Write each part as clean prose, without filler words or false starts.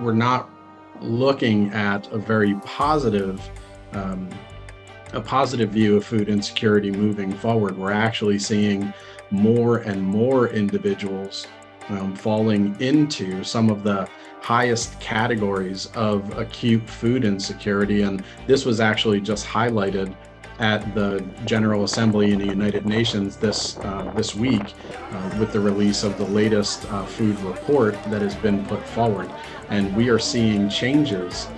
We're not looking at a very positive view of food insecurity moving forward. We're actually seeing more and more individuals falling into some of the highest categories of acute food insecurity. And this was actually just highlighted at the General Assembly in the United Nations this week with the release of the latest food report that has been put forward. And we are seeing changes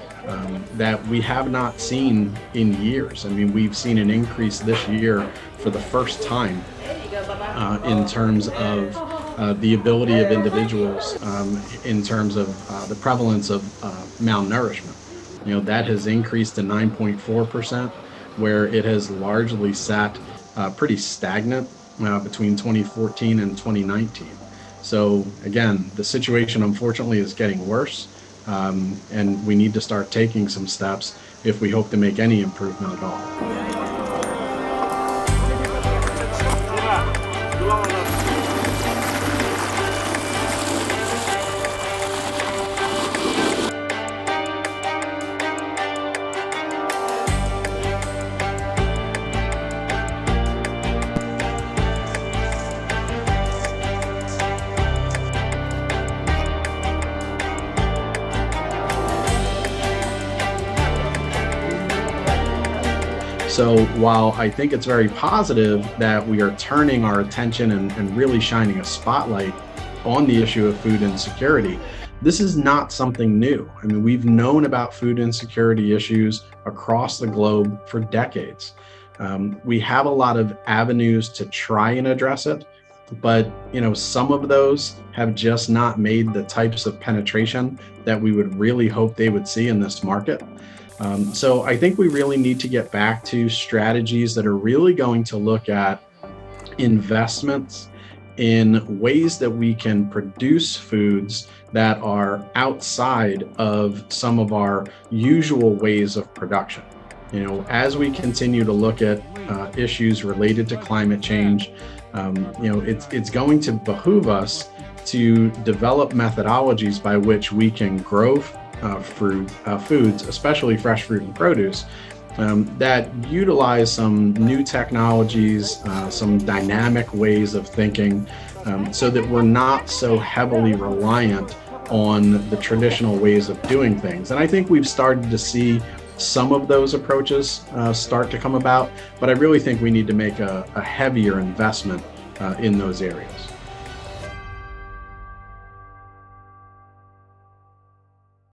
that we have not seen in years. I mean, we've seen an increase this year for the first time in terms of the ability of individuals in terms of the prevalence of malnourishment. You know, that has increased to 9.4%, where it has largely sat pretty stagnant between 2014 and 2019. So again, the situation unfortunately is getting worse, and we need to start taking some steps if we hope to make any improvement at all. So while I think it's very positive that we are turning our attention and really shining a spotlight on the issue of food insecurity, this is not something new. I mean, we've known about food insecurity issues across the globe for decades. We have a lot of avenues to try and address it, but some of those have just not made the types of penetration that we would really hope they would see in this market. So I think we really need to get back to strategies that are really going to look at investments in ways that we can produce foods that are outside of some of our usual ways of production. As we continue to look at issues related to climate change, it's going to behoove us to develop methodologies by which we can grow foods, especially fresh fruit and produce, that utilize some new technologies, some dynamic ways of thinking, so that we're not so heavily reliant on the traditional ways of doing things. And I think we've started to see some of those approaches start to come about, but I really think we need to make a heavier investment in those areas.